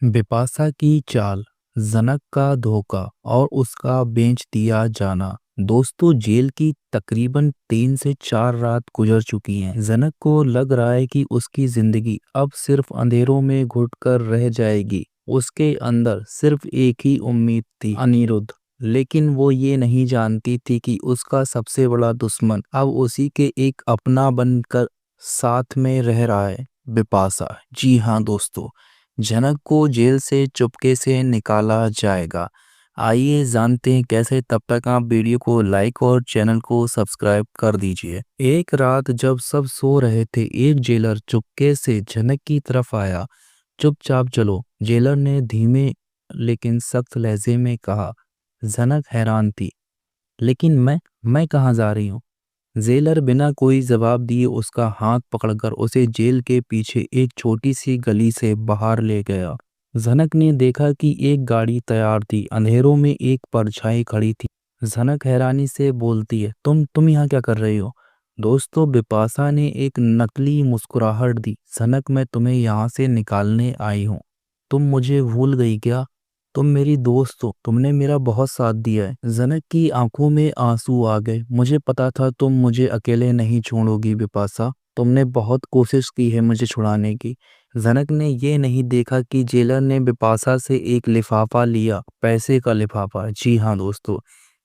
बिपाशा की चाल, जनक का धोखा और उसका बेच दिया जाना। दोस्तों, जेल की तकरीबन 3 से 4 रात गुजर चुकी हैं। जनक को लग रहा है कि उसकी जिंदगी अब सिर्फ अंधेरों में घुटकर रह जाएगी। उसके अंदर सिर्फ एक ही उम्मीद थी, अनिरुद्ध। लेकिन वो ये नहीं जानती थी कि उसका सबसे बड़ा दुश्मन अब उसी के एक अपना बनकर साथ में रह रहा है, बिपाशा। जी हाँ दोस्तों, जनक को जेल से चुपके से निकाला जाएगा। आइए जानते हैं कैसे। तब तक आप वीडियो को लाइक और चैनल को सब्सक्राइब कर दीजिए। एक रात जब सब सो रहे थे, एक जेलर चुपके से जनक की तरफ आया। चुपचाप चलो, जेलर ने धीमे लेकिन सख्त लहजे में कहा। जनक हैरान थी। लेकिन मैं कहाँ जा रही हूँ? जेलर बिना कोई जवाब दिए उसका हाथ पकड़कर उसे जेल के पीछे एक छोटी सी गली से बाहर ले गया। जनक ने देखा कि एक गाड़ी तैयार थी। अंधेरों में एक परछाई खड़ी थी। जनक हैरानी से बोलती है, तुम यहाँ क्या कर रही हो? दोस्तों, बिपाशा ने एक नकली मुस्कुराहट दी। जनक, मैं तुम्हें यहाँ से निकालने आई हूँ। तुम मुझे भूल गई क्या? तुम मेरी दोस्त हो, तुमने मेरा बहुत साथ दिया है। जनक की आंखों में आंसू आ गए। मुझे पता था तुम मुझे अकेले नहीं छोड़ोगी बिपाशा। तुमने बहुत कोशिश की है मुझे छुड़ाने की। जनक ने ये नहीं देखा कि जेलर ने बिपाशा से एक लिफाफा लिया, पैसे का लिफाफा। जी हाँ दोस्तों,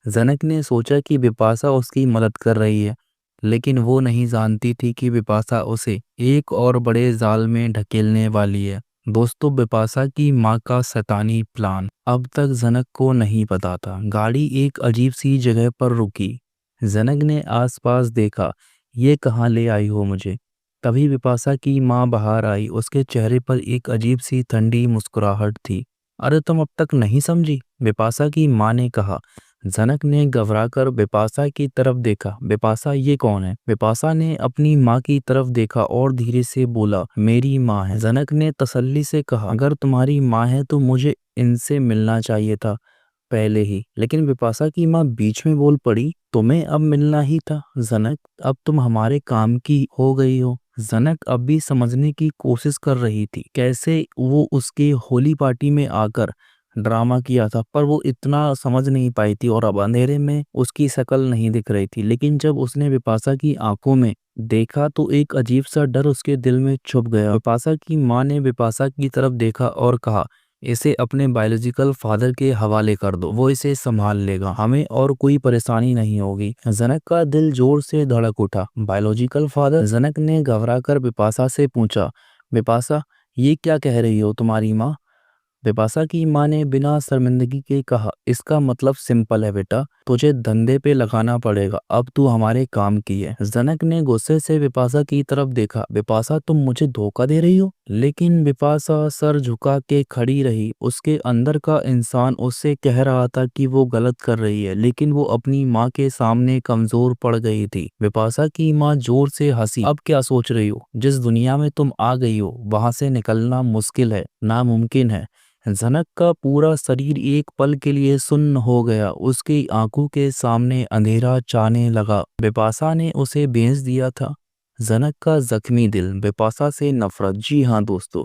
जनक ने सोचा कि बिपाशा उसकी मदद कर रही है, लेकिन वो नहीं जानती थी कि बिपाशा उसे एक और बड़े जाल में ढकेलने वाली है। दोस्तों, बिपाशा की माँ का शैतानी प्लान अब तक जनक को नहीं पता था। गाड़ी एक अजीब सी जगह पर रुकी। जनक ने आसपास देखा। ये कहाँ ले आई हो मुझे? तभी बिपाशा की माँ बाहर आई। उसके चेहरे पर एक अजीब सी ठंडी मुस्कुराहट थी। अरे, तुम अब तक नहीं समझी? बिपाशा की माँ ने कहा। जनक ने घबराकर बिपाशा की तरफ देखा। बिपाशा, ये कौन है? बिपाशा ने अपनी माँ की तरफ देखा और धीरे से बोला, मेरी माँ है। जनक ने तसल्ली से कहा, अगर तुम्हारी माँ है तो मुझे इनसे मिलना चाहिए था पहले ही। लेकिन बिपाशा की माँ बीच में बोल पड़ी, तुम्हें अब मिलना ही था जनक। अब तुम हमारे काम की हो गई हो। जनक अब भी समझने की कोशिश कर रही थी कैसे वो उसके होली पार्टी में आकर ड्रामा किया था, पर वो इतना समझ नहीं पाई थी और अब अंधेरे में उसकी शक्ल नहीं दिख रही थी। लेकिन जब उसने बिपाशा की आंखों में देखा तो एक अजीब सा डर उसके दिल में छुप गया। बिपाशा की माँ ने बिपाशा की तरफ देखा और कहा, इसे अपने बायोलॉजिकल फादर के हवाले कर दो, वो इसे संभाल लेगा, हमें और कोई परेशानी नहीं होगी। जनक का दिल जोर से धड़क उठा। Biological father? जनक ने घबराकर बिपाशा से पूछा। बिपाशा, ये क्या कह रही हो तुम्हारी माँ? बिपाशा की माँ ने बिना शर्मिंदगी के कहा, इसका मतलब सिंपल है बेटा, तुझे धंधे पे लगाना पड़ेगा। अब तू हमारे काम की है। जनक ने गुस्से से बिपाशा की तरफ देखा। बिपाशा, तुम मुझे धोखा दे रही हो? लेकिन बिपाशा सर झुका के खड़ी रही। उसके अंदर का इंसान उससे कह रहा था कि वो गलत कर रही है, लेकिन वो अपनी माँ के सामने कमजोर पड़ गई थी। बिपाशा की माँ जोर से हंसी। अब क्या सोच रही हो? जिस दुनिया में तुम आ गई हो वहां से निकलना मुश्किल है, नामुमकिन है। जनक का पूरा शरीर एक पल के लिए सुन्न हो गया। उसकी आंखों के सामने अंधेरा छाने लगा। बिपाशा ने उसे बेच दिया था। जनक का जख्मी दिल, बिपाशा से नफरत। जी हाँ दोस्तों,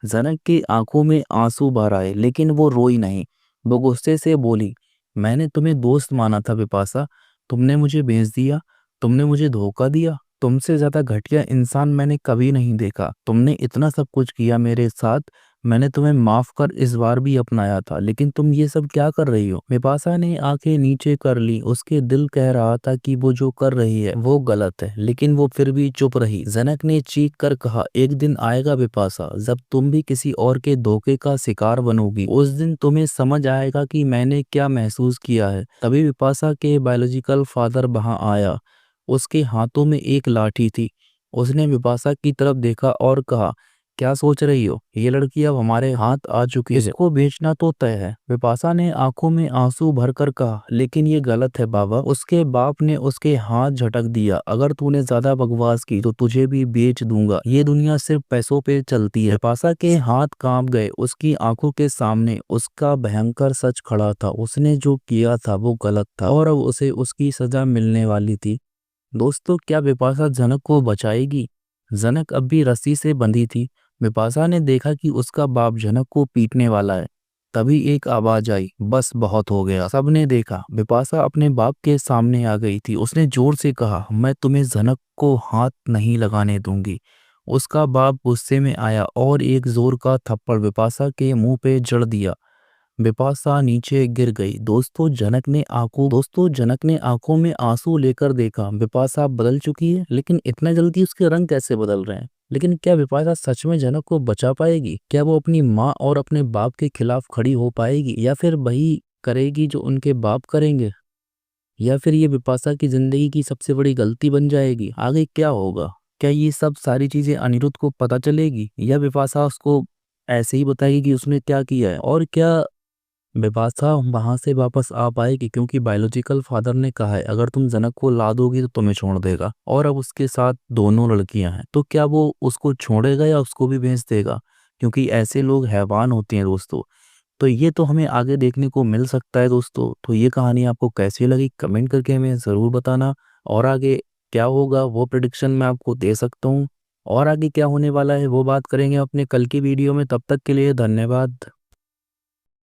जनक की आंखों में आंसू भर आए, लेकिन वो रोई नहीं। वो गुस्से से बोली, मैंने तुम्हें दोस्त माना था बिपाशा, तुमने मुझे बेच दिया, तुमने मुझे धोखा दिया। तुमसे ज्यादा घटिया इंसान मैंने कभी नहीं देखा। तुमने इतना सब कुछ किया मेरे साथ, मैंने तुम्हें माफ कर इस बार भी अपनाया था, लेकिन तुम ये सब क्या कर रही हो? बिपाशा ने आंखें नीचे कर ली। उसके दिल कह रहा था कि वो जो कर रही है वो गलत है, लेकिन वो फिर भी चुप रही। जनक ने चीख कर कहा, एक दिन आएगा बिपाशा जब तुम भी किसी और के धोखे का शिकार बनोगी। उस दिन तुम्हें समझ आएगा कि मैंने क्या महसूस किया है। तभी बिपाशा के बायोलॉजिकल फादर वहां आया। उसके हाथों में एक लाठी थी। उसने बिपाशा की तरफ देखा और कहा, क्या सोच रही हो? ये लड़की अब हमारे हाथ आ चुकी है, इसको बेचना तो तय है। बिपाशा ने आंखों में आंसू भरकर कहा, लेकिन ये गलत है बाबा। उसके बाप ने उसके हाथ झटक दिया। अगर तूने ज्यादा बकवास की तो तुझे भी बेच दूंगा। ये दुनिया सिर्फ पैसों पे चलती है। बिपाशा के हाथ कांप गए। उसकी आंखों के सामने उसका भयंकर सच खड़ा था। उसने जो किया था वो गलत था और अब उसे उसकी सजा मिलने वाली थी। दोस्तों, क्या बिपाशा जनक को बचाएगी? जनक अब भी रस्सी से बंधी थी। बिपाशा ने देखा कि उसका बाप जनक को पीटने वाला है। तभी एक आवाज आई, बस बहुत हो गया। सबने देखा, बिपाशा अपने बाप के सामने आ गई थी। उसने जोर से कहा, मैं तुम्हें जनक को हाथ नहीं लगाने दूंगी। उसका बाप गुस्से में आया और एक जोर का थप्पड़ बिपाशा के मुंह पे जड़ दिया। बिपाशा नीचे गिर गई। दोस्तों जनक ने आंखों में आंसू लेकर देखा, बिपाशा बदल चुकी है, लेकिन इतना जल्दी उसके रंग कैसे बदल रहे हैं? लेकिन क्या बिपाशा सच में जनक को बचा पाएगी? क्या वो अपनी माँ और अपने बाप के खिलाफ खड़ी हो पाएगी, या फिर वही करेगी जो उनके बाप करेंगे? या फिर ये बिपाशा की जिंदगी की सबसे बड़ी गलती बन जाएगी? आगे क्या होगा? क्या ये सब सारी चीजें अनिरुद्ध को पता चलेगी, या बिपाशा उसको ऐसे ही बताएगी कि उसने क्या किया है? और क्या बिपाशा वहां से वापस आ पाएगी? क्योंकि बायोलॉजिकल फादर ने कहा है अगर तुम जनक को ला दोगी तो तुम्हें छोड़ देगा, और अब उसके साथ दोनों लड़कियां हैं, तो क्या वो उसको छोड़ेगा या उसको भी भेज देगा? क्योंकि ऐसे लोग हैवान होते हैं दोस्तों। तो ये तो हमें आगे देखने को मिल सकता है दोस्तों। तो ये कहानी आपको कैसी लगी कमेंट करके हमें ज़रूर बताना। और आगे क्या होगा वो प्रिडिक्शन मैं आपको दे सकता हूँ। और आगे क्या होने वाला है वो बात करेंगे अपने कल की वीडियो में। तब तक के लिए धन्यवाद।